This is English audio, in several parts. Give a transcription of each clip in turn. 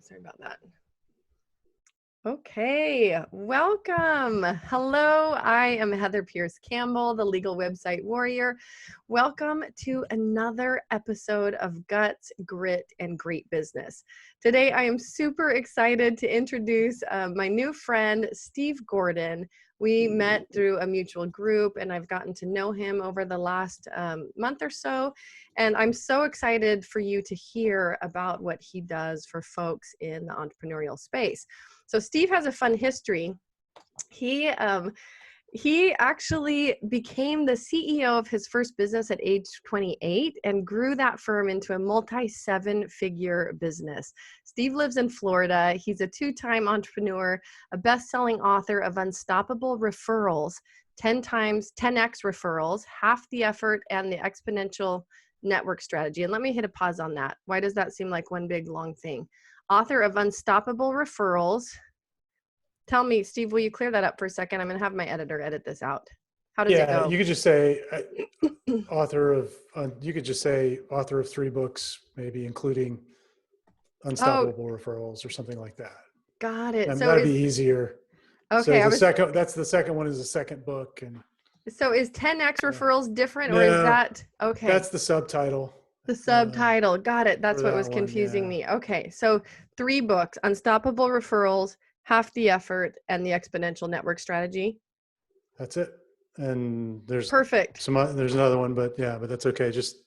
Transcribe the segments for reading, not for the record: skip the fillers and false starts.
Sorry about that. Okay, welcome. Hello, I am Heather Pierce Campbell, the legal website warrior. Welcome to another episode of Guts, Grit, and Great Business. Today, I am super excited to introduce my new friend, Steve Gordon. We met through a mutual group, and I've gotten to know him over the last month or so. And I'm so excited for you to hear about what he does for folks in the entrepreneurial space. So Steve has a fun history. He actually became the CEO of his first business at age 28 and grew that firm into a multi-seven-figure business. Steve lives in Florida. He's a two-time entrepreneur, a best-selling author of Unstoppable Referrals, 10x 10x referrals, half the effort, and the exponential network strategy. And let me hit a pause on that. Why does that seem like one big long thing? Author of Unstoppable Referrals. Tell me, Steve, will you clear that up for a second? I'm going to have my editor edit this out. How does it go? You could just say author of, author of 3 books, maybe including Unstoppable Referrals or something like that. Got it. And so that'd be easier. Okay. So that's the second one is the second book. And so is 10x referrals different or is that, okay. That's the subtitle. The subtitle. Got it. That's what was confusing me. Okay. So 3 books, Unstoppable Referrals, Half the Effort, and the Exponential Network Strategy. That's it. And there's perfect. There's another one, but that's okay. Just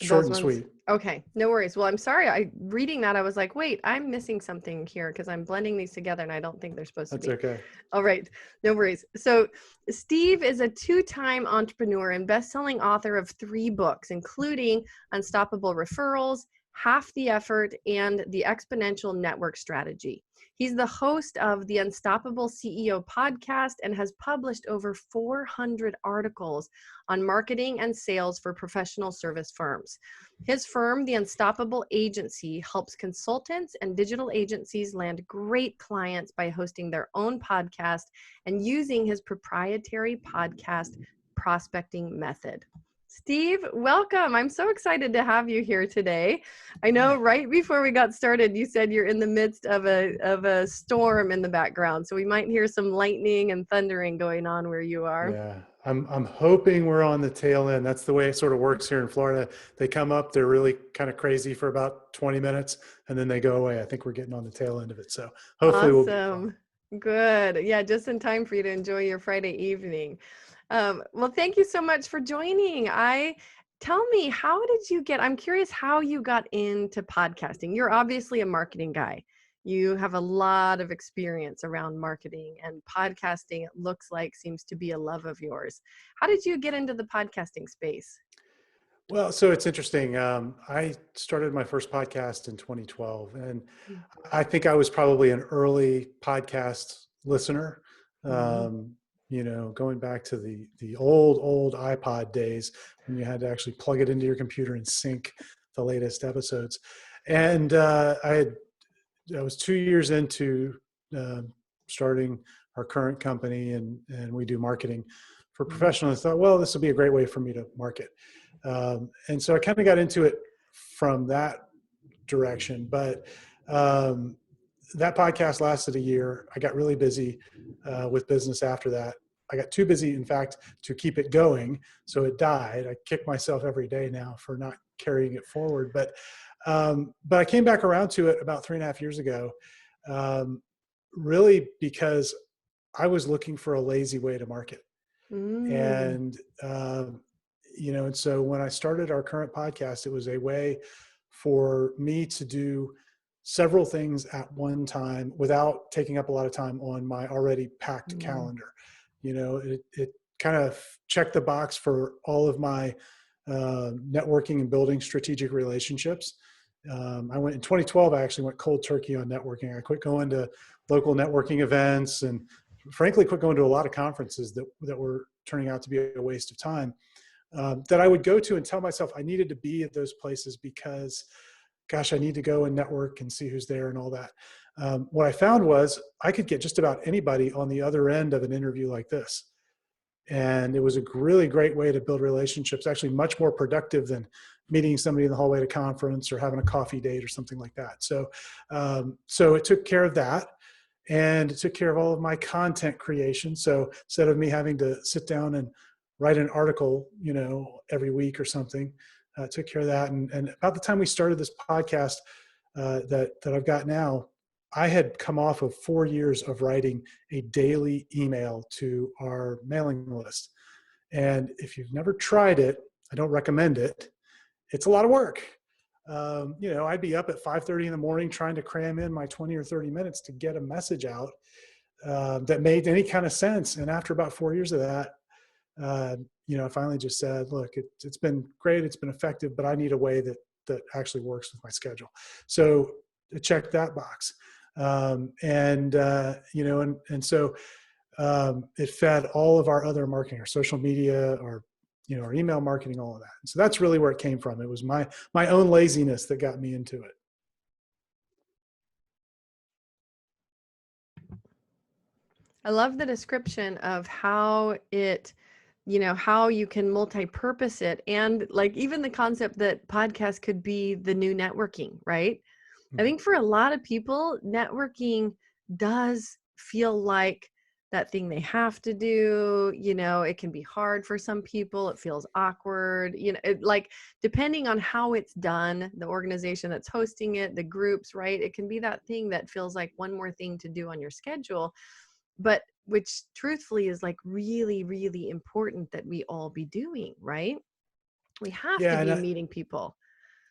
short and sweet. Okay. No worries. Well, I'm sorry. Reading that, I was like, wait, I'm missing something here because I'm blending these together and I don't think they're supposed to be. That's okay. All right. No worries. So Steve is a 2-time entrepreneur and best-selling author of 3 books, including Unstoppable Referrals, Half the Effort, and the Exponential Network Strategy. He's the host of the Unstoppable CEO podcast and has published over 400 articles on marketing and sales for professional service firms. His firm, the Unstoppable Agency, helps consultants and digital agencies land great clients by hosting their own podcast and using his proprietary podcast prospecting method. Steve, welcome. I'm so excited to have you here today. I know right before we got started, you said you're in the midst of a storm in the background. So we might hear some lightning and thundering going on where you are. Yeah, I'm hoping we're on the tail end. That's the way it sort of works here in Florida. They come up, they're really kind of crazy for about 20 minutes, and then they go away. I think we're getting on the tail end of it. So hopefully we'll be fine. Good. Yeah, just in time for you to enjoy your Friday evening. Well, thank you so much for joining. Tell me, I'm curious how you got into podcasting. You're obviously a marketing guy. You have a lot of experience around marketing, and podcasting, it looks like, seems to be a love of yours. How did you get into the podcasting space? Well, so it's interesting. I started my first podcast in 2012, and I think I was probably an early podcast listener. Going back to the old iPod days when you had to actually plug it into your computer and sync the latest episodes. And I was 2 years into starting our current company, and we do marketing for professionals. I thought, well, this will be a great way for me to market. And so I kind of got into it from that direction. But that podcast lasted a year. I got really busy with business after that. I got too busy, in fact, to keep it going. So it died. I kick myself every day now for not carrying it forward. But I came back around to it about 3.5 years ago, really because I was looking for a lazy way to market. And, and so when I started our current podcast, it was a way for me to do several things at one time without taking up a lot of time on my already packed calendar. It kind of checked the box for all of my networking and building strategic relationships. I went in 2012, I actually went cold turkey on networking. I quit going to local networking events and frankly quit going to a lot of conferences that were turning out to be a waste of time, that I would go to and tell myself I needed to be at those places because gosh, I need to go and network and see who's there and all that. What I found was I could get just about anybody on the other end of an interview like this. And it was a really great way to build relationships, actually much more productive than meeting somebody in the hallway at a conference or having a coffee date or something like that. So, so it took care of that, and it took care of all of my content creation. So instead of me having to sit down and write an article, every week or something, took care of that. And about the time we started this podcast that I've got now, I had come off of 4 years of writing a daily email to our mailing list. And if you've never tried it, I don't recommend it. It's a lot of work. I'd be up at 5:30 in the morning trying to cram in my 20 or 30 minutes to get a message out that made any kind of sense. And after about 4 years of that, I finally just said, look, it's been great. It's been effective, but I need a way that actually works with my schedule. So I checked that box. So it fed all of our other marketing, our social media, our email marketing, all of that. And so that's really where it came from. It was my own laziness that got me into it. I love the description of how it, how you can multi-purpose it. And like even the concept that podcast could be the new networking, right? I think for a lot of people, networking does feel like that thing they have to do. It can be hard for some people. It feels awkward. Like depending on how it's done, the organization that's hosting it, the groups, right? It can be that thing that feels like one more thing to do on your schedule, but which truthfully is like really, really important that we all be doing, right? We have to be meeting people.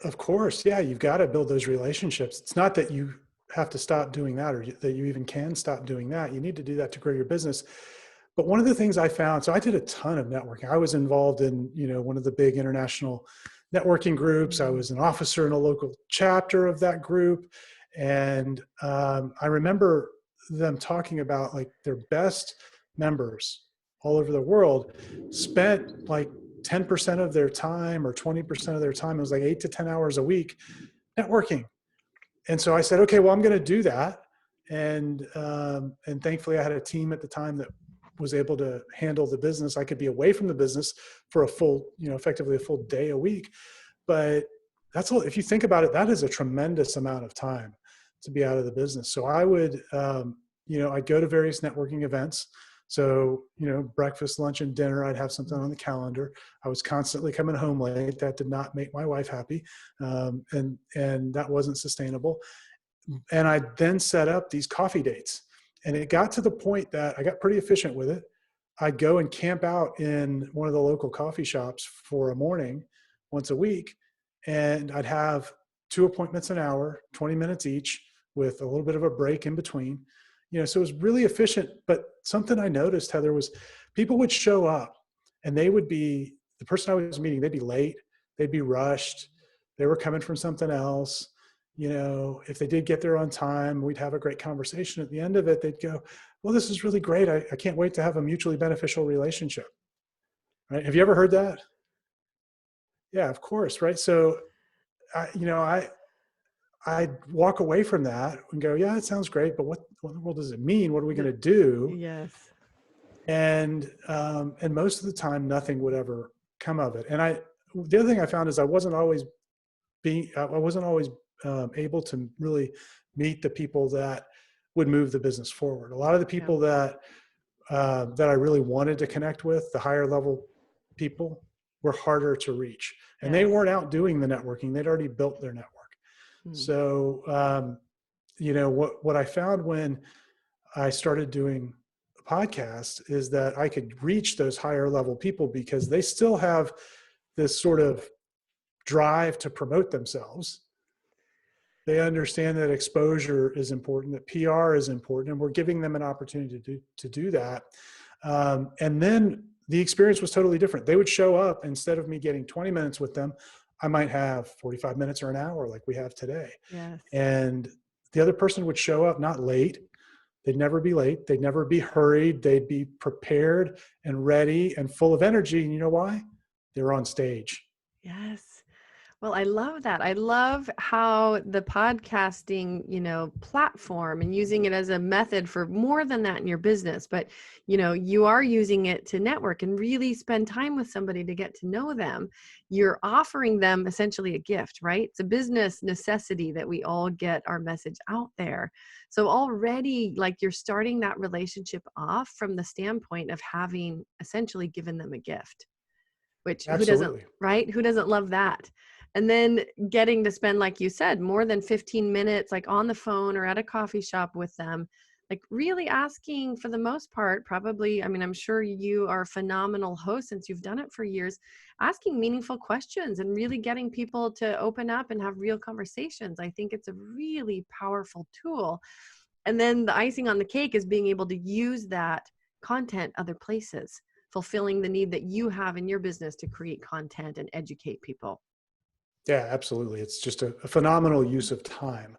Of course. Yeah. You've got to build those relationships. It's not that you have to stop doing that or that you even can stop doing that. You need to do that to grow your business. But one of the things I found, so I did a ton of networking. I was involved in, one of the big international networking groups. I was an officer in a local chapter of that group. And I remember them talking about like their best members all over the world spent like 10% of their time or 20% of their time, it was like 8 to 10 hours a week networking. And so I said, okay, well, I'm going to do that. And thankfully I had a team at the time that was able to handle the business. I could be away from the business for a full, effectively a full day a week. But that's all, if you think about it, that is a tremendous amount of time to be out of the business. So I would, I'd go to various networking events. So, breakfast, lunch, and dinner, I'd have something on the calendar. I was constantly coming home late. That did not make my wife happy. And that wasn't sustainable. And I then set up these coffee dates. And it got to the point that I got pretty efficient with it. I'd go and camp out in one of the local coffee shops for a morning once a week. And I'd have 2 appointments an hour, 20 minutes each, with a little bit of a break in between. So it was really efficient. But something I noticed, Heather, was people would show up and they would be, the person I was meeting, they'd be late, they'd be rushed, they were coming from something else. If they did get there on time, we'd have a great conversation. At the end of it, they'd go, well, this is really great. I can't wait to have a mutually beneficial relationship. Right? Have you ever heard that? Yeah, of course. Right. So, I'd walk away from that and go, yeah, it sounds great, but what in the world does it mean? What are we going to do? Yes. And most of the time, nothing would ever come of it. And the other thing I found is I wasn't always able to really meet the people that would move the business forward. A lot of the people that I really wanted to connect with, the higher level people, were harder to reach. And they weren't out doing the networking. They'd already built their network. So, what I found when I started doing a podcast is that I could reach those higher level people because they still have this sort of drive to promote themselves. They understand that exposure is important, that PR is important, and we're giving them an opportunity to do that. And then the experience was totally different. They would show up, instead of me getting 20 minutes with them, I might have 45 minutes or an hour like we have today. Yes. And the other person would show up not late. They'd never be late. They'd never be hurried. They'd be prepared and ready and full of energy. And you know why? They're on stage. Yes. Well, I love that. I love how the podcasting, platform and using it as a method for more than that in your business, but, you are using it to network and really spend time with somebody to get to know them. You're offering them essentially a gift, right? It's a business necessity that we all get our message out there. So already like you're starting that relationship off from the standpoint of having essentially given them a gift. Which who doesn't, Absolutely. right? Who doesn't love that? And then getting to spend, like you said, more than 15 minutes, like on the phone or at a coffee shop with them, like really asking for the most part, probably, I mean, I'm sure you are a phenomenal host since you've done it for years, asking meaningful questions and really getting people to open up and have real conversations. I think it's a really powerful tool. And then the icing on the cake is being able to use that content other places, fulfilling the need that you have in your business to create content and educate people. Yeah, absolutely. It's just a phenomenal use of time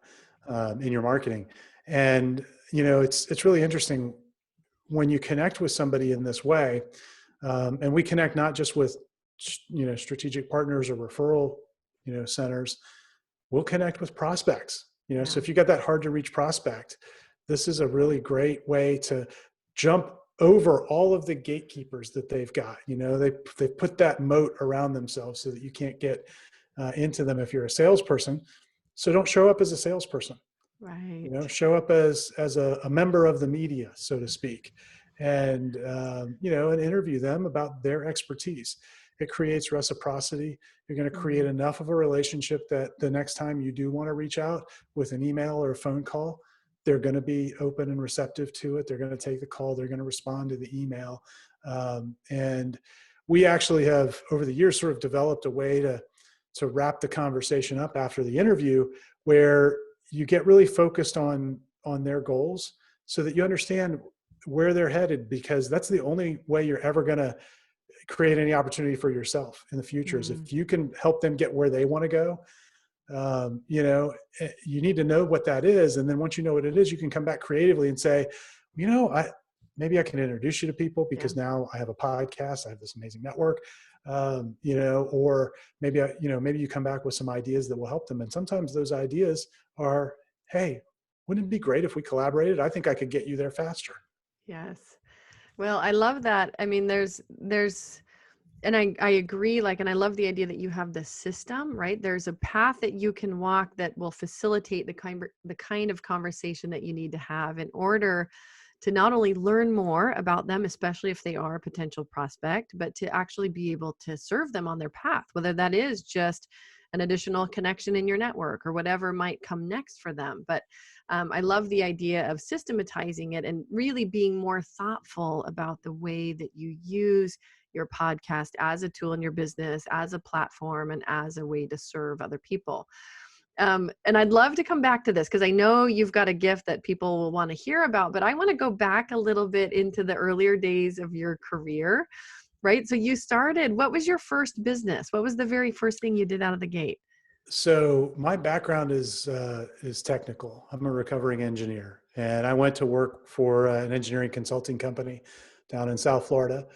in your marketing. And, it's really interesting when you connect with somebody in this way, and we connect not just with, strategic partners or referral, centers, we'll connect with prospects, Yeah. so if you got that hard to reach prospect, this is a really great way to jump over all of the gatekeepers that they've got. They've put that moat around themselves so that you can't get into them if you're a salesperson. So don't show up as a salesperson. Right. Show up as a member of the media, so to speak, and and interview them about their expertise. It creates reciprocity. You're going to create enough of a relationship that the next time you do want to reach out with an email or a phone call, they're going to be open and receptive to it. They're going to take the call. They're going to respond to the email. And we actually have, over the years, sort of developed a way to wrap the conversation up after the interview, where you get really focused on their goals so that you understand where they're headed, because that's the only way you're ever going to create any opportunity for yourself in the future. Is if you can help them get where they want to go. You need to know what that is. And then once you know what it is, you can come back creatively and say, maybe I can introduce you to people because now I have a podcast, I have this amazing network, or maybe maybe you come back with some ideas that will help them. And sometimes those ideas are, hey, wouldn't it be great if we collaborated? I think I could get you there faster. Yes. Well, I love that. I mean, and I agree, and I love the idea that you have this system, right? There's a path that you can walk that will facilitate the kind of conversation that you need to have in order to not only learn more about them, especially if they are a potential prospect, but to actually be able to serve them on their path, whether that is just an additional connection in your network or whatever might come next for them. But I love the idea of systematizing it and really being more thoughtful about the way that you use your podcast as a tool in your business, as a platform, and as a way to serve other people. And I'd love to come back to this because I know you've got a gift that people will want to hear about, but I want to go back a little bit into the earlier days of your career, right? So what was your first business? What was the very first thing you did out of the gate? So my background is technical. I'm a recovering engineer, and I went to work for an engineering consulting company down in South Florida,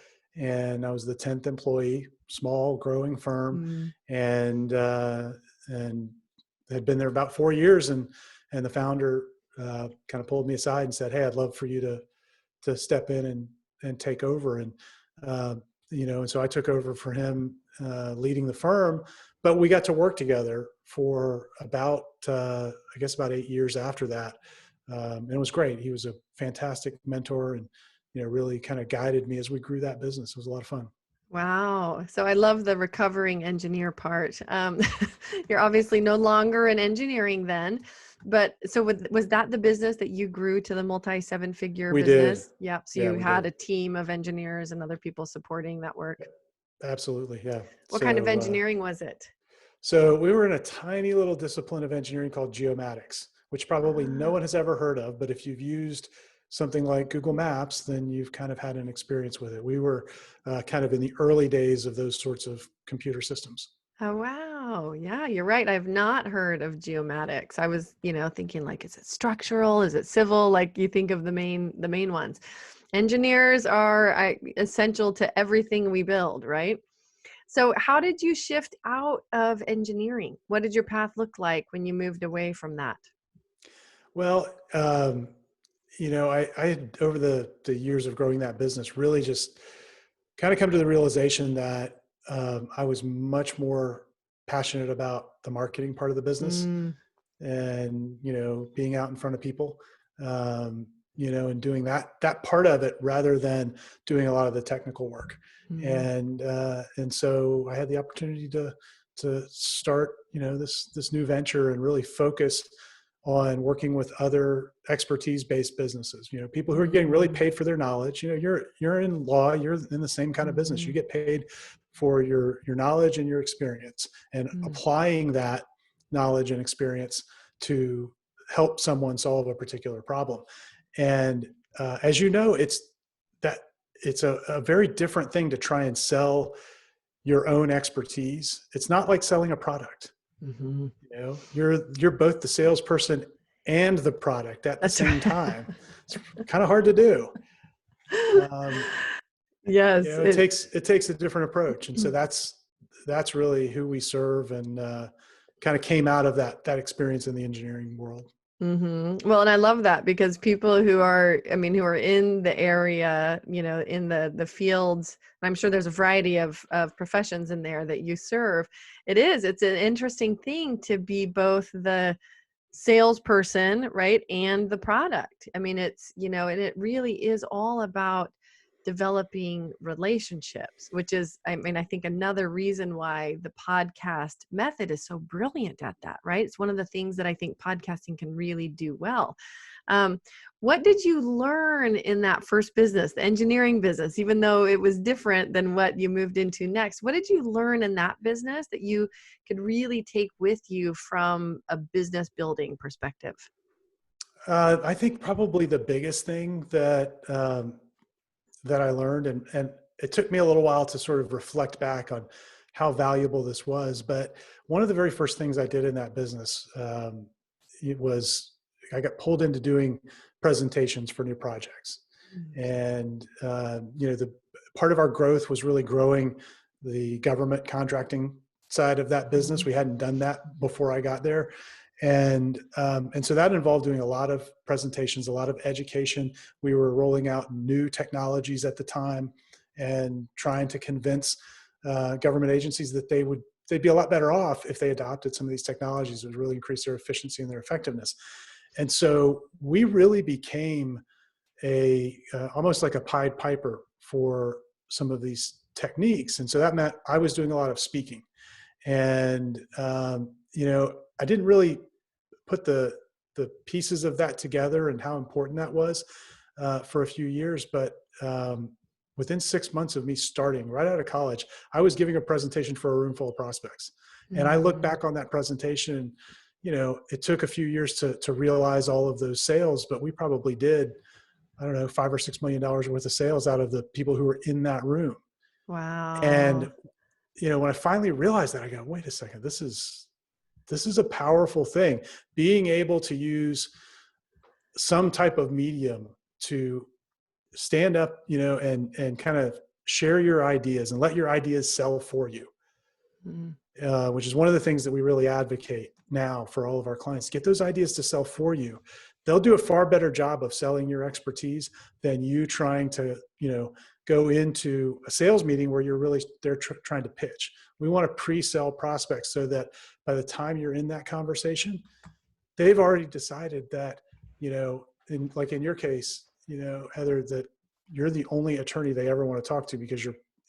and I was the 10th employee, small growing firm, and had been there about 4 years, and the founder kind of pulled me aside and said, "Hey, I'd love for you to step in and take over." And and so I took over for him, leading the firm. But we got to work together for about I guess about 8 years after that, and it was great. He was a fantastic mentor, and really kind of guided me as we grew that business. It was a lot of fun. Wow. So I love the recovering engineer part. You're obviously no longer in engineering then, but so was that the business that you grew to the multi-7-figure We did. business? Yep. So Yeah, you we had did. a team of engineers and other people supporting that work. Absolutely. Yeah. What kind of engineering was it? So we were in a tiny little discipline of engineering called geomatics, which probably no one has ever heard of. But if you've used something like Google Maps, then you've kind of had an experience with it. We were kind of in the early days of those sorts of computer systems. Oh, wow. Yeah, you're right. I've not heard of geomatics. I was, thinking is it structural? Is it civil? Like you think of the main ones. Engineers are essential to everything we build, right? So how did you shift out of engineering? What did your path look like when you moved away from that? Well, I had over the years of growing that business really just kind of come to the realization that I was much more passionate about the marketing part of the business Mm, and, being out in front of people, and doing that part of it rather than doing a lot of the technical work. mm, And so I had the opportunity to start, this new venture and really focus on working with other expertise-based businesses, people who are getting really mm, paid for their knowledge. You're in law, you're in the same kind of business. You mm, get paid for your knowledge and your experience, and mm. applying that knowledge and experience to help someone solve a particular problem. And as you know, it's a very different thing to try and sell your own expertise. It's not like selling a product. Mhm. You're both the salesperson and the product at the That's same right. time. It's kind of hard to do. Um, Yes, it takes a different approach, and so that's really who we serve, and kind of came out of that experience in the engineering world. Well, and I love that because people who are, I mean, who are in the area, in the fields, and I'm sure there's a variety of professions in there that you serve. It's an interesting thing to be both the salesperson, right, and the product. I mean, and it really is all about developing relationships, which is, I mean, I think another reason why the podcast method is so brilliant at that, right? It's one of the things that I think podcasting can really do well. Um, what did you learn in that first business, the engineering business, even though it was different than what you moved into next? What did you learn in that business that you could really take with you from a business building perspective? I think probably the biggest thing that I learned, and it took me a little while to sort of reflect back on how valuable this was. But one of the very first things I did in that business, it was I got pulled into doing presentations for new projects, and the part of our growth was really growing the government contracting side of that business. Mhm. We hadn't done that before I got there, and so that involved doing a lot of presentations, a lot of education. We were rolling out new technologies at the time, and trying to convince government agencies that they'd be a lot better off if they adopted some of these technologies. It would really increase their efficiency and their effectiveness. And so we really became almost like a Pied Piper for some of these techniques. And so that meant I was doing a lot of speaking, and I didn't really put the pieces of that together and how important that was for a few years. But within 6 months of me starting right out of college, I was giving a presentation for a room full of prospects. And I look Mhm. back on that presentation, and it took a few years to realize all of those sales, but we probably did, I don't know, $5 or $6 million worth of sales out of the people who were in that room. And Wow. when I finally realized that, I go, wait a second, this is a powerful thing. Being able to use some type of medium to stand up, and kind of share your ideas and let your ideas sell for you, Mm. which is one of the things that we really advocate now for all of our clients. Get those ideas to sell for you. They'll do a far better job of selling your expertise than you trying to, go into a sales meeting where they're trying to pitch. We want to pre-sell prospects so that by the time you're in that conversation, they've already decided that, like in your case, Heather, that you're the only attorney they ever want to talk to because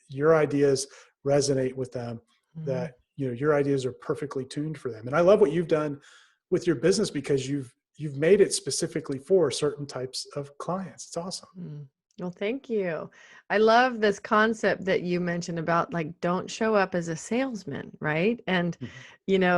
your ideas resonate with them, Mhm. that, your ideas are perfectly tuned for them. And I love what you've done with your business because you've made it specifically for certain types of clients. It's awesome. Mm. Well, thank you. I love this concept that you mentioned about like, don't show up as a salesman, right? And, Mhm.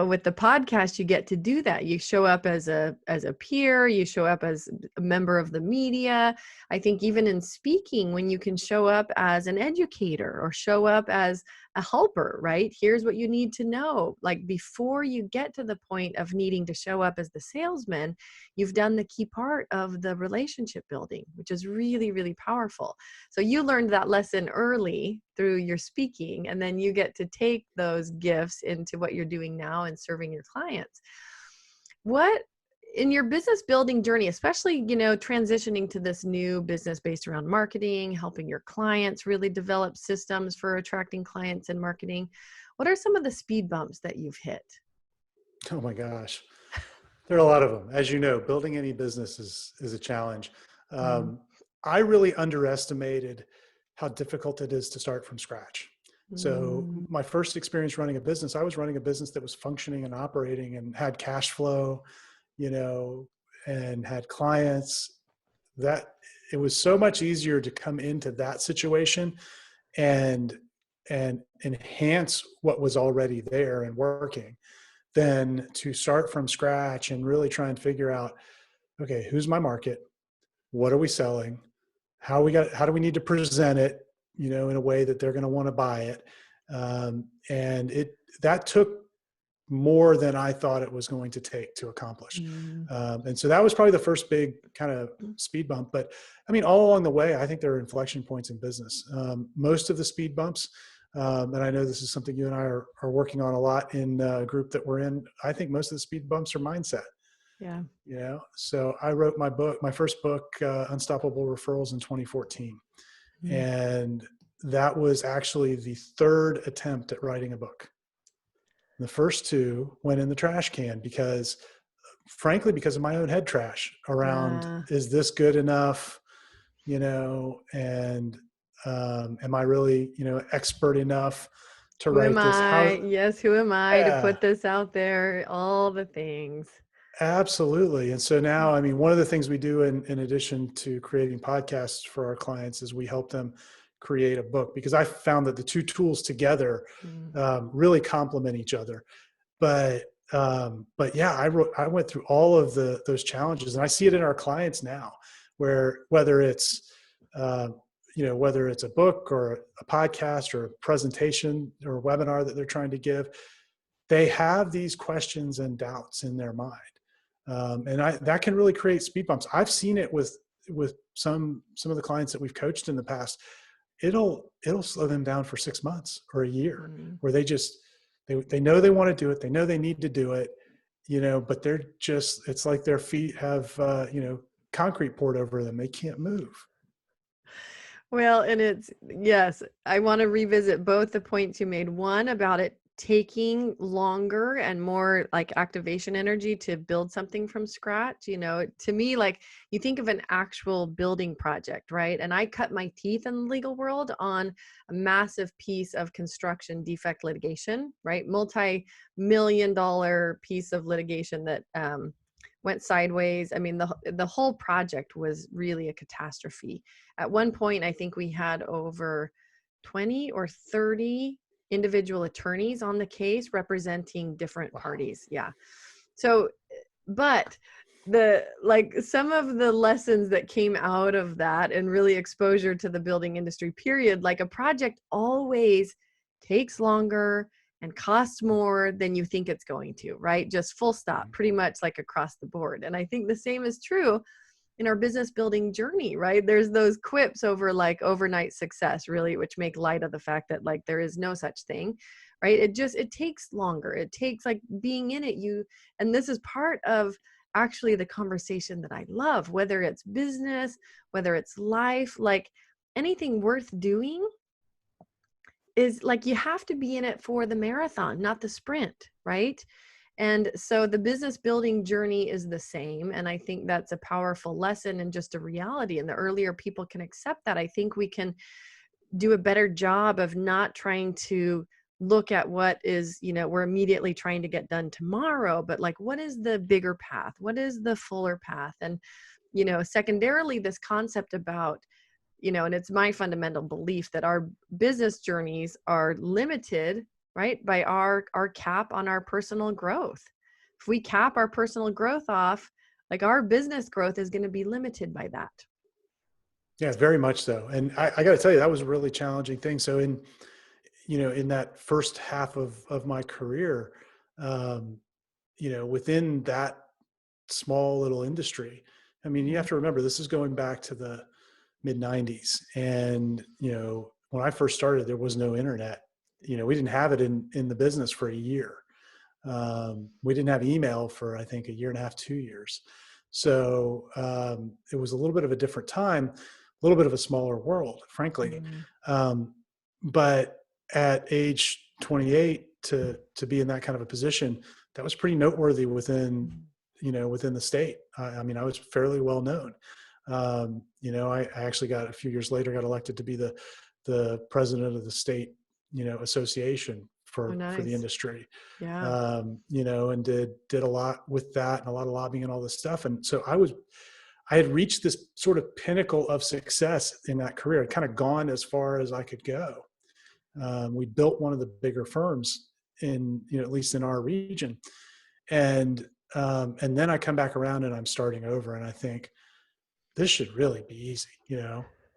with the podcast, you get to do that. You show up as a peer, you show up as a member of the media. I think even in speaking, when you can show up as an educator or show up as a helper, right? Here's what you need to know. Like before you get to the point of needing to show up as the salesman, you've done the key part of the relationship building, which is really, really powerful. powerful. So you learned that lesson early through your speaking, and then you get to take those gifts into what you're doing now and serving your clients. What in your business building journey, especially, transitioning to this new business based around marketing, helping your clients really develop systems for attracting clients and marketing, what are some of the speed bumps that you've hit? Oh my gosh. There are a lot of them. As you know, building any business is a challenge. Mm. I really underestimated how difficult it is to start from scratch. So Mm. my first experience running a business, I was running a business that was functioning and operating and had cash flow, and had clients. That it was so much easier to come into that situation and enhance what was already there and working than to start from scratch and really try and figure out, okay, who's my market? What are we selling? How do we need to present it, in a way that they're going to want to buy it? And that took more than I thought it was going to take to accomplish. Mm. And so that was probably the first big kind of speed bump. But I mean, all along the way, I think there are inflection points in business. Most of the speed bumps, and I know this is something you and I are working on a lot in a group that we're in. I think most of the speed bumps are mindset. Yeah. So I wrote my first book, Unstoppable Referrals, in 2014. Mm. And that was actually the third attempt at writing a book. The first two went in the trash can frankly, because of my own head trash around, is this good enough? And am I really, expert enough to Who am write this? I? Yes, who am I to Yeah, put this out there? All the things. absolutely. And so now, I mean, one of the things we do in addition to creating podcasts for our clients is we help them create a book, because I found that the two tools together Mm. really complement each other. But yeah, I went through all of those challenges, and I see it in our clients now, where whether it's a book or a podcast or a presentation or a webinar that they're trying to give, they have these questions and doubts in their mind. And that can really create speed bumps. I've seen it with some of the clients that we've coached in the past. It'll slow them down for 6 months or a year, Mm. where they know they want to do it. They know they need to do it, but it's like their feet have, concrete poured over them. They can't move. Well, and yes, I want to revisit both the points you made. One about it taking longer and more like activation energy to build something from scratch. To me, like, you think of an actual building project, right? And I cut my teeth in the legal world on a massive piece of construction defect litigation, right? Multi-million-dollar piece of litigation that went sideways. I mean, the whole project was really a catastrophe. At one point, I think we had over 20 or 30 individual attorneys on the case representing different parties. Yeah. So, but some of the lessons that came out of that and really exposure to the building industry period, like a project always takes longer and costs more than you think it's going to, right? Just full stop, pretty much like across the board. And I think the same is true in our business building journey, right? There's those quips over like overnight success, really, which make light of the fact that like there is no such thing, right? It takes longer. It takes like being in it. And this is part of actually the conversation that I love, whether it's business, whether it's life, like anything worth doing is like, you have to be in it for the marathon, not the sprint, right? And so the business building journey is the same. And I think that's a powerful lesson and just a reality. And the earlier people can accept that, I think we can do a better job of not trying to look at what is, we're immediately trying to get done tomorrow, but like, what is the bigger path? What is the fuller path? And, secondarily, this concept about, and it's my fundamental belief that our business journeys are limited, right, by our cap on our personal growth. If we cap our personal growth off, like, our business growth is going to be limited by that. Yeah, very much so. And I got to tell you, that was a really challenging thing. So in that first half of my career, within that small little industry, I mean, you have to remember, this is going back to the mid 90s. And, when I first started, there was no internet. We didn't have it in the business for a year. We didn't have email for, I think, a year and a half, 2 years. So it was a little bit of a different time, a little bit of a smaller world, frankly. But at age 28, to be in that kind of a position, that was pretty noteworthy within the state. I mean, I was fairly well known. I actually got, a few years later, got elected to be the president of the state, association for the industry. Yeah. And did a lot with that, and a lot of lobbying and all this stuff. And so I had reached this sort of pinnacle of success in that career. I'd kind of gone as far as I could go. We built one of the bigger firms at least in our region. And then I come back around and I'm starting over, and I think this should really be easy.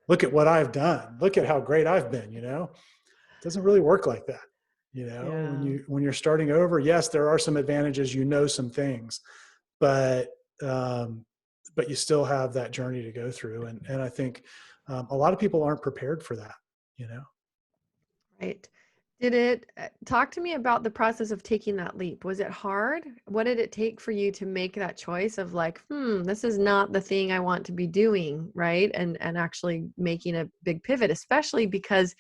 Look at what I've done. Look at how great I've been. It doesn't really work like that. Yeah. When you're starting over, yes, there are some advantages, some things, but you still have that journey to go through. And I think a lot of people aren't prepared for that, Right. Did it talk to me about the process of taking that leap? Was it hard? What did it take for you to make that choice of like, this is not the thing I want to be doing, right? And actually making a big pivot, especially because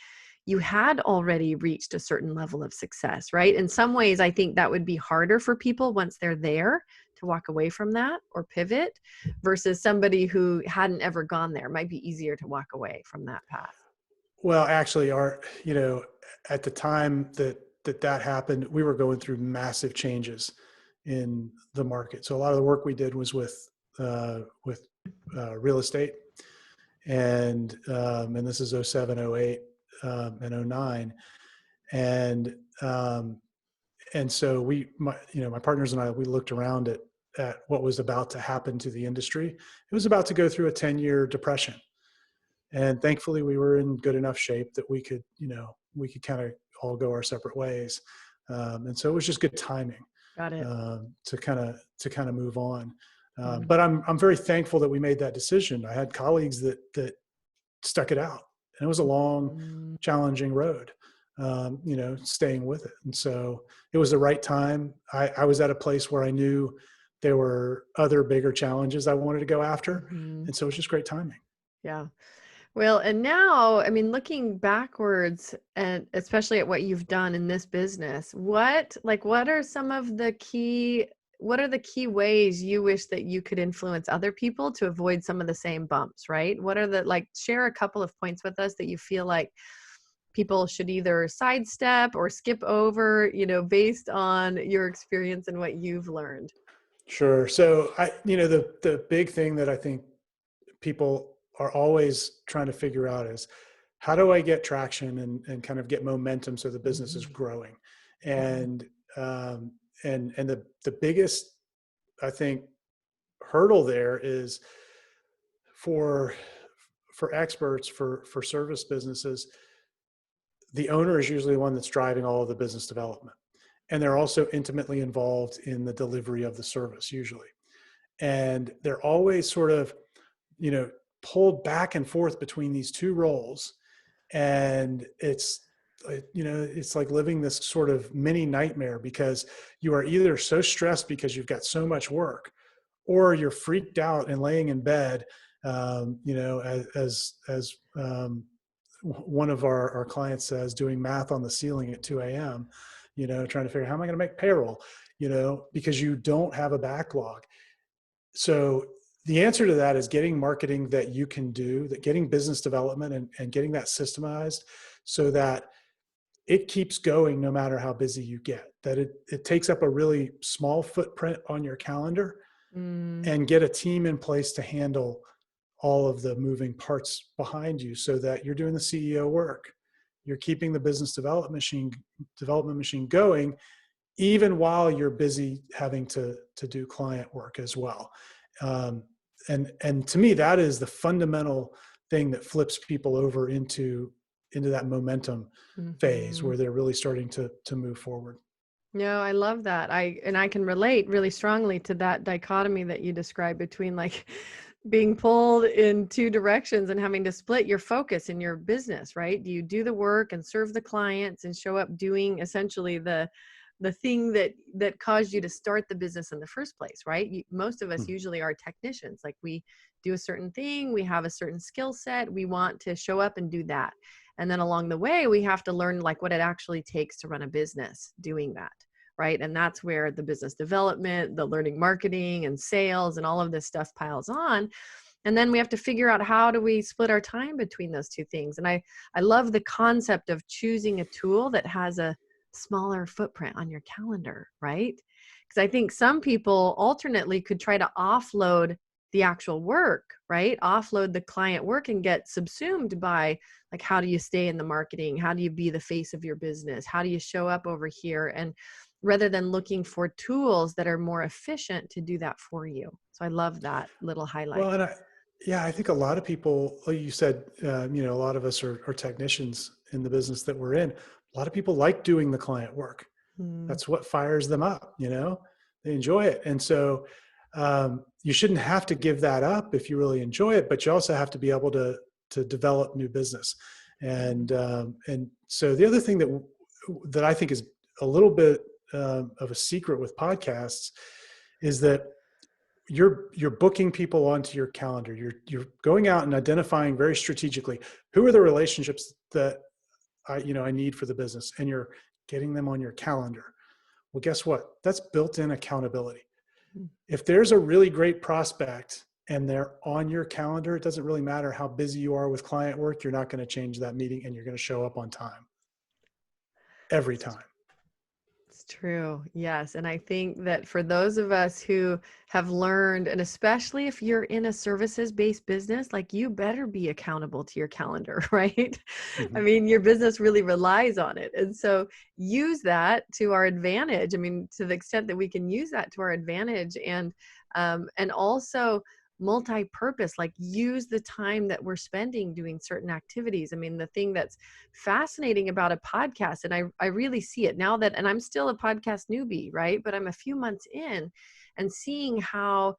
you had already reached a certain level of success, right? In some ways, I think that would be harder for people once they're there to walk away from that or pivot, versus somebody who hadn't ever gone there. It might be easier to walk away from that path. Well, actually, at the time that happened, we were going through massive changes in the market. So a lot of the work we did was with real estate, and this is 07, 08, and 09, and so my partners and I, we looked around at what was about to happen to the industry. It was about to go through a 10-year depression. And thankfully we were in good enough shape that we could kind of all go our separate ways. And so it was just good timing. Got it. To kind of move on. But I'm very thankful that we made that decision. I had colleagues that stuck it out, and it was a long, challenging road, staying with it. And so it was the right time. I was at a place where I knew there were other bigger challenges I wanted to go after. And so it was just great timing. Yeah. Well, and now, I mean, looking backwards, and especially at what you've done in this business, what are some of the key ways you wish that you could influence other people to avoid some of the same bumps, right? What are share a couple of points with us that you feel like people should either sidestep or skip over, based on your experience and what you've learned? Sure. So the big thing that I think people are always trying to figure out is, how do I get traction and kind of get momentum so the business is growing? And the biggest, I think, hurdle there is for experts, for service businesses, the owner is usually the one that's driving all of the business development. And they're also intimately involved in the delivery of the service usually. And they're always sort of, pulled back and forth between these two roles. And it's like living this sort of mini nightmare, because you are either so stressed because you've got so much work, or you're freaked out and laying in bed, as one of our clients says, doing math on the ceiling at 2 a.m., trying to figure out, how am I going to make payroll, because you don't have a backlog. So the answer to that is getting marketing that you can do, that getting business development and getting that systemized so that it keeps going no matter how busy you get, that it takes up a really small footprint on your calendar, and get a team in place to handle all of the moving parts behind you, so that you're doing the CEO work. You're keeping the business development machine going, even while you're busy having to do client work as well. And to me, that is the fundamental thing that flips people over into that momentum phase, where they're really starting to move forward. No, I love that. I can relate really strongly to that dichotomy that you described between being pulled in two directions and having to split your focus in your business, right? Do you do the work and serve the clients and show up doing essentially the thing that caused you to start the business in the first place, right? Most of us usually are technicians. Like, we do a certain thing, we have a certain skill set, we want to show up and do that. And then along the way, we have to learn like what it actually takes to run a business doing that, right? And that's where the business development, the learning marketing and sales and all of this stuff piles on. And then we have to figure out, how do we split our time between those two things? And I love the concept of choosing a tool that has a smaller footprint on your calendar, right? Because I think some people alternately could try to offload the actual work, right? Offload the client work and get subsumed by, like, how do you stay in the marketing? How do you be the face of your business? How do you show up over here? And rather than looking for tools that are more efficient to do that for you. So I love that little highlight. Well, and I think a lot of people, like you said, a lot of us are technicians in the business that we're in. A lot of people like doing the client work. That's what fires them up. They enjoy it. And so you shouldn't have to give that up if you really enjoy it, but you also have to be able to develop new business. And so the other thing that I think is a little bit of a secret with podcasts is that you're booking people onto your calendar. You're going out and identifying very strategically, who are the relationships that I need for the business, and you're getting them on your calendar. Well, guess what? That's built-in accountability. If there's a really great prospect and they're on your calendar, it doesn't really matter how busy you are with client work. You're not going to change that meeting, and you're going to show up on time every time. It's true. Yes. And I think that for those of us who have learned, and especially if you're in a services-based business, like, you better be accountable to your calendar, right? I mean, your business really relies on it. And so use that to our advantage. I mean, to the extent that we can use that to our advantage, and also multi-purpose, like, use the time that we're spending doing certain activities. I mean, the thing that's fascinating about a podcast, and I really see it now and I'm still a podcast newbie, right? But I'm a few months in, and seeing how,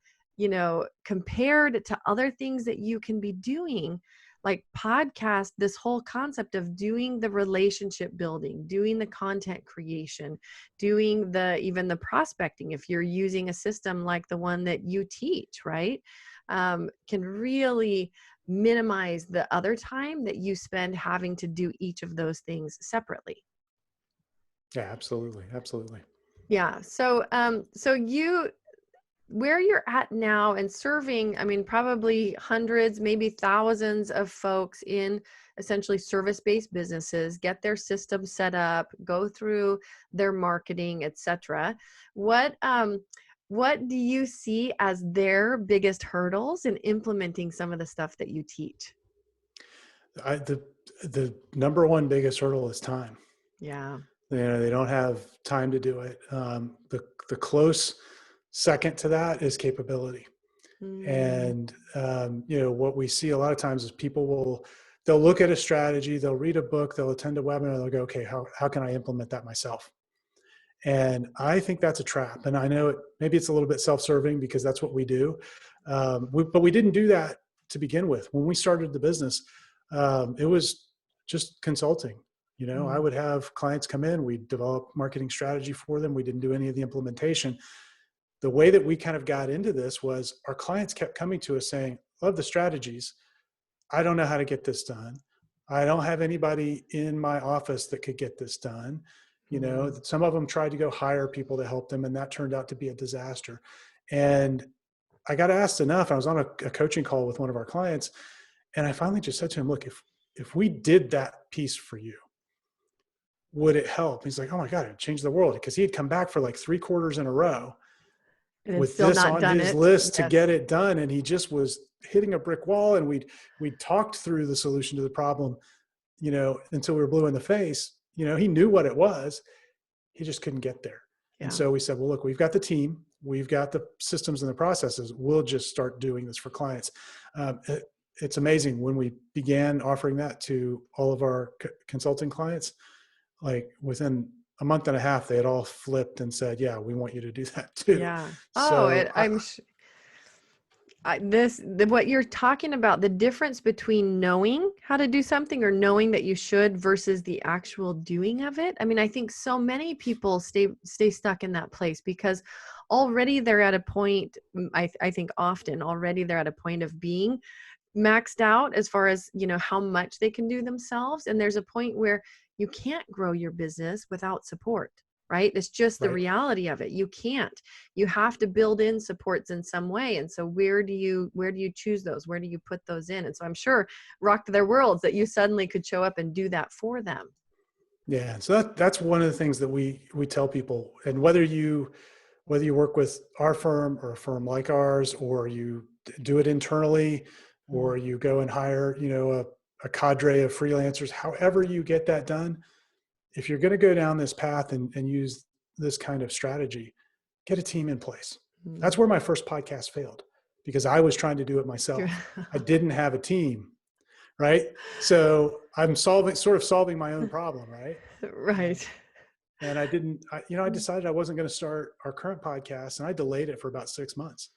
compared to other things that you can be doing, like podcast, this whole concept of doing the relationship building, doing the content creation, doing even the prospecting, if you're using a system like the one that you teach, right? Can really minimize the other time that you spend having to do each of those things separately. Yeah, absolutely. Absolutely. Yeah. So, where you're at now and serving, I mean, probably hundreds, maybe thousands of folks in essentially service-based businesses, get their system set up, go through their marketing, etc. What do you see as their biggest hurdles in implementing some of the stuff that you teach? The number one biggest hurdle is time. Yeah. They don't have time to do it. The close second to that is capability. And what we see a lot of times is they'll look at a strategy, they'll read a book, they'll attend a webinar, they'll go, okay, how can I implement that myself? And I think that's a trap. And I know maybe it's a little bit self-serving because that's what we do. But we didn't do that to begin with. When we started the business, it was just consulting. I would have clients come in, we'd develop marketing strategy for them. We didn't do any of the implementation. The way that we kind of got into this was our clients kept coming to us saying, love the strategies. I don't know how to get this done. I don't have anybody in my office that could get this done. Some of them tried to go hire people to help them, and that turned out to be a disaster. And I got asked enough. I was on a coaching call with one of our clients, and I finally just said to him, look, if we did that piece for you, would it help? He's like, oh my God, it changed the world. Because he had come back for like 3 quarters in a row with this on his list to get it done. And he just was hitting a brick wall. And we talked through the solution to the problem, until we were blue in the face. He knew what it was. He just couldn't get there. Yeah. And so we said, well, look, we've got the team, we've got the systems and the processes. We'll just start doing this for clients. It's amazing when we began offering that to all of our consulting clients, like within a month and a half, they had all flipped and said, yeah, we want you to do that too. Yeah. So what you're talking about, the difference between knowing how to do something or knowing that you should versus the actual doing of it. I mean, I think so many people stay stuck in that place because already they're at a point, I think often already they're at a point of being maxed out as far as, how much they can do themselves. And there's a point where you can't grow your business without support, right? It's just the Right. reality of it. You can't. You have to build in supports in some way. And so where do you choose those? Where do you put those in? And so I'm sure rocked their worlds that you suddenly could show up and do that for them. Yeah. So that's one of the things that we tell people. And whether you work with our firm or a firm like ours, or you do it internally, or you go and hire, a cadre of freelancers, however you get that done, if you're going to go down this path and use this kind of strategy, get a team in place. That's where my first podcast failed, because I was trying to do it myself. I didn't have a team, right? So I'm sort of solving my own problem, right? Right. And I decided I wasn't going to start our current podcast, and I delayed it for about 6 months.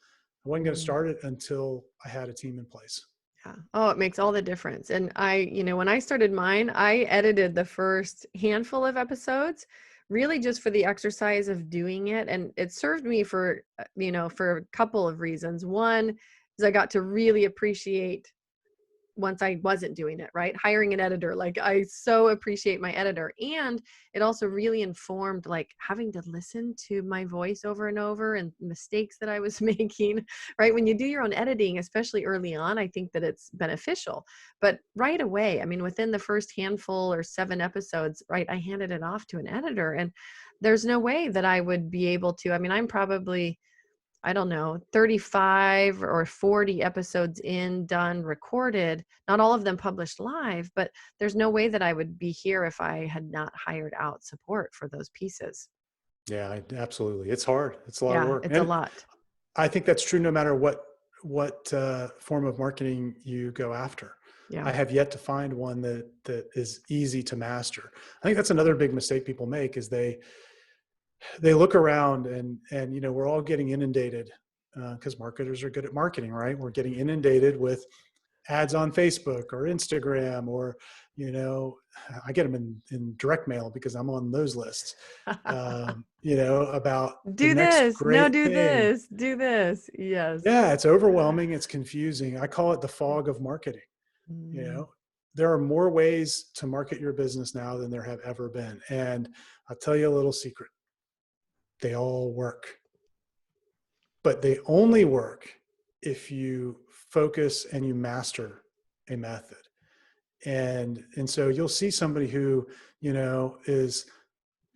I wasn't going to start it until I had a team in place. Yeah. Oh, it makes all the difference. And when I started mine, I edited the first handful of episodes really just for the exercise of doing it. And it served me for a couple of reasons. One is I got to really appreciate once I wasn't doing it, right? Hiring an editor. Like, I so appreciate my editor. And it also really informed, like, having to listen to my voice over and over and mistakes that I was making, right? When you do your own editing, especially early on, I think that it's beneficial. But right away, I mean, within the first handful or 7 episodes, right, I handed it off to an editor. And there's no way that I would be able to. I mean, I'm probably, I don't know, 35 or 40 episodes in, done, recorded, not all of them published live, but there's no way that I would be here if I had not hired out support for those pieces. Yeah, absolutely. It's hard. It's a lot of Yeah, work. it's a And lot. I think that's true no matter what form of marketing you go after. Yeah. I have yet to find one that is easy to master. I think that's another big mistake people make, is they look around and we're all getting inundated, because marketers are good at marketing, right? We're getting inundated with ads on Facebook or Instagram, or I get them in direct mail because I'm on those lists. About the Do next this. No, great do thing. this. Do this. Yes. Yeah, it's overwhelming. It's confusing. I call it the fog of marketing. You Mm. know, there are more ways to market your business now than there have ever been. And I'll tell you a little secret. They all work, but they only work if you focus and you master a method. And so you'll see somebody who, is,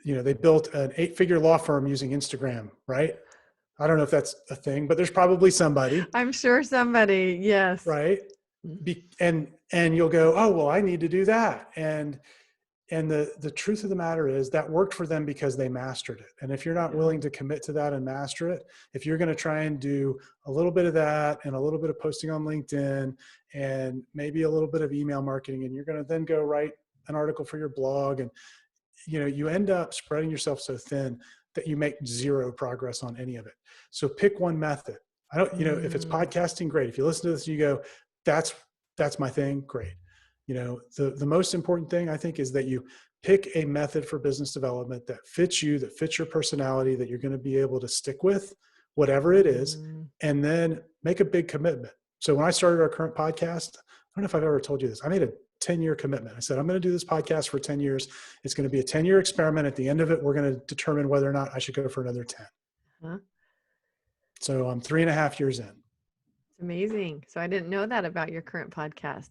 they built an 8-figure law firm using Instagram, right? I don't know if that's a thing, but there's probably somebody, I'm sure somebody, yes. right? And you'll go, oh, well, I need to do that. And the truth of the matter is that worked for them because they mastered it. And if you're not willing to commit to that and master it, if you're going to try and do a little bit of that and a little bit of posting on LinkedIn and maybe a little bit of email marketing, and you're going to then go write an article for your blog, and you end up spreading yourself so thin that you make zero progress on any of it. So pick one method. I don't, if it's podcasting, great. If you listen to this, you go, that's my thing. Great. The most important thing, I think, is that you pick a method for business development that fits you, that fits your personality, that you're going to be able to stick with, whatever it is, and then make a big commitment. So when I started our current podcast, I don't know if I've ever told you this, I made a 10-year commitment. I said, I'm going to do this podcast for 10 years. It's going to be a 10-year experiment. At the end of it, we're going to determine whether or not I should go for another 10. Huh? So I'm 3.5 years in. It's amazing. So I didn't know that about your current podcast.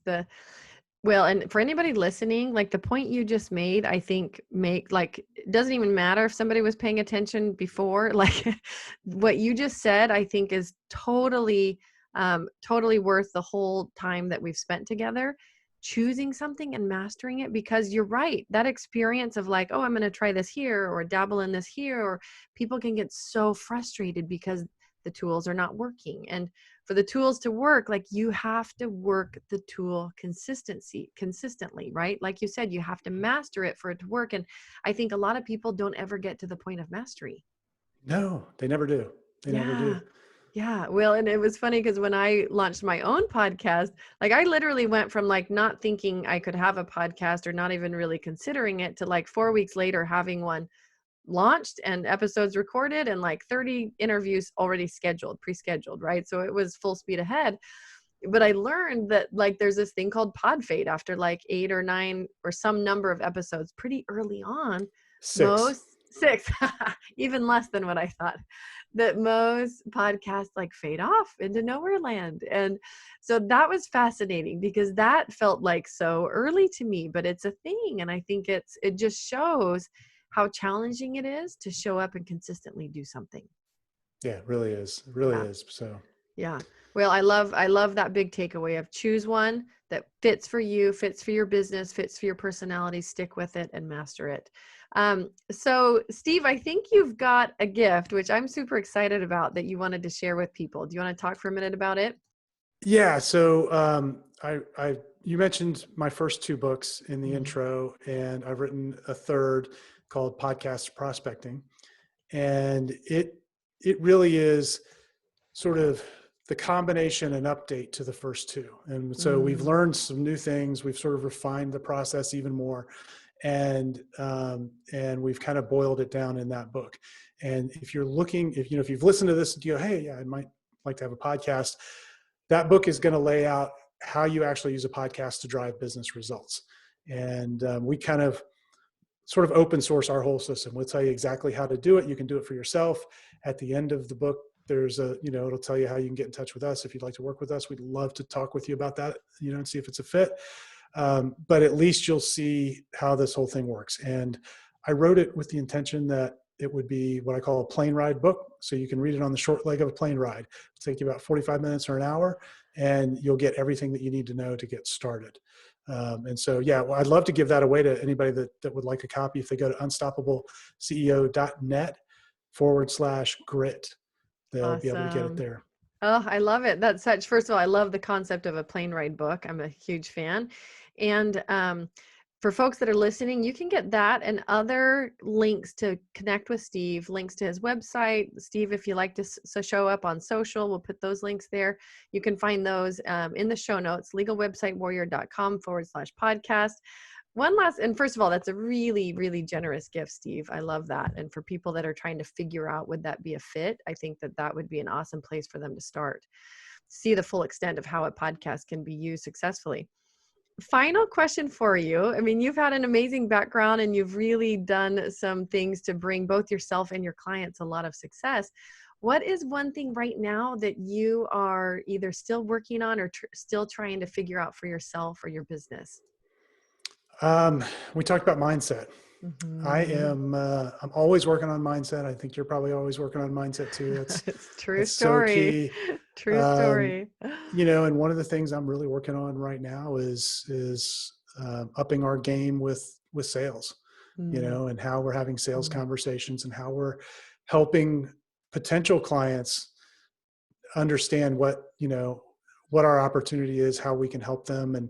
Well, and for anybody listening, like the point you just made, I think it doesn't even matter if somebody was paying attention before, like what you just said, I think is totally worth the whole time that we've spent together, choosing something and mastering it, because you're right. That experience of like, oh, I'm going to try this here or dabble in this here, or people can get so frustrated because the tools are not working. And for the tools to work, like you have to work the tool consistently, right? Like you said, you have to master it for it to work. And I think a lot of people don't ever get to the point of mastery. No, they never do. They never do. Yeah. Well, and it was funny because when I launched my own podcast, like I literally went from like not thinking I could have a podcast or not even really considering it to like 4 weeks later having one launched and episodes recorded and like 30 interviews already scheduled, pre-scheduled, right? So it was full speed ahead. But I learned that like there's this thing called pod fade after like 8 or 9 or some number of episodes pretty early on. 6. Most six, even less than what I thought, that most podcasts like fade off into nowhere land. And so that was fascinating because that felt like so early to me, but it's a thing. And I think it just shows how challenging it is to show up and consistently do something. Yeah, it really is. It really Yeah. is. So Yeah. Well, I love that big takeaway of choose one that fits for you, fits for your business, fits for your personality, stick with it and master it. So Steve, I think you've got a gift, which I'm super excited about that you wanted to share with people. Do you want to talk for a minute about it? yeah, so you mentioned my first 2 books in the Mhm. intro, and I've written a third called Podcast Prospecting, and it really is sort of the combination and update to the first 2. And so we've Mm. learned some new things. We've sort of refined the process even more, and we've kind of boiled it down in that book. And if you're looking, if you've listened to this and you go, hey, yeah, I might like to have a podcast, that book is going to lay out how you actually use a podcast to drive business results. And we kind of sort of open source our whole system. We'll tell you exactly how to do it. You can do it for yourself. At the end of the book, there's it'll tell you how you can get in touch with us if you'd like to work with us. We'd love to talk with you about that, and see if it's a fit. But at least you'll see how this whole thing works. And I wrote it with the intention that it would be what I call a plane ride book. So you can read it on the short leg of a plane ride. It'll take you about 45 minutes or an hour, and you'll get everything that you need to know to get started. And so, yeah, well, I'd love to give that away to anybody that would like a copy. If they go to unstoppableceo.net/grit, they'll be able to get it Awesome. there. Oh, I love it. First of all, I love the concept of a plane ride book. I'm a huge fan. And for folks that are listening, you can get that and other links to connect with Steve, links to his website. Steve, if you like to show up on social, we'll put those links there. You can find those in the show notes, legalwebsitewarrior.com/podcast. One last, and first of all, that's a really, really generous gift, Steve. I love that. And for people that are trying to figure out, would that be a fit? I think that would be an awesome place for them to start. See the full extent of how a podcast can be used successfully. Final question for you. I mean, you've had an amazing background and you've really done some things to bring both yourself and your clients a lot of success. What is one thing right now that you are either still working on or still trying to figure out for yourself or your business? We talked about mindset. Mm-hmm. I'm always working on mindset. I think you're probably always working on mindset too. It's true That's so story. key. True Um, story. and one of the things I'm really working on right now is upping our game with sales, Mm-hmm. and how we're having sales conversations and how we're helping potential clients understand what our opportunity is, how we can help them, and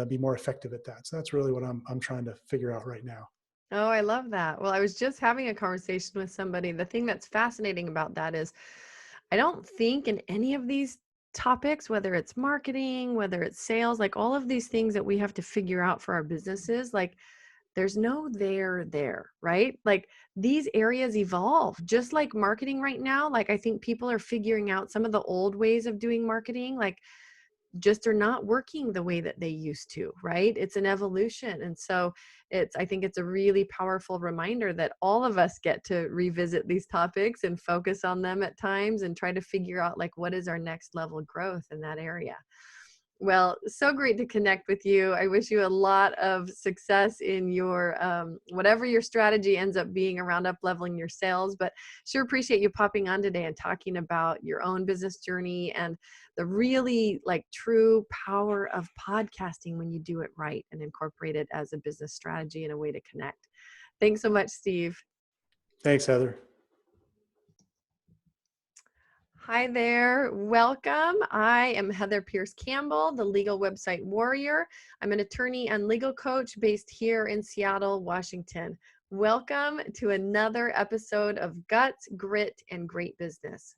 be more effective at that. So that's really what I'm trying to figure out right now. Oh, I love that. Well, I was just having a conversation with somebody. The thing that's fascinating about that is I don't think in any of these topics, whether it's marketing, whether it's sales, like all of these things that we have to figure out for our businesses, like there's no there, right? Like these areas evolve just like marketing right now. Like I think people are figuring out some of the old ways of doing marketing, like just are not working the way that they used to, right? It's an evolution. And so I think it's a really powerful reminder that all of us get to revisit these topics and focus on them at times and try to figure out like what is our next level growth in that area. Well, so great to connect with you. I wish you a lot of success in your whatever your strategy ends up being around up leveling your sales. But sure appreciate you popping on today and talking about your own business journey and the really like true power of podcasting when you do it right and incorporate it as a business strategy and a way to connect. Thanks so much, Steve. Thanks, Heather. Hi there. Welcome. I am Heather Pierce Campbell, the Legal Website Warrior. I'm an attorney and legal coach based here in Seattle, Washington. Welcome to another episode of Guts, Grit, and Great Business.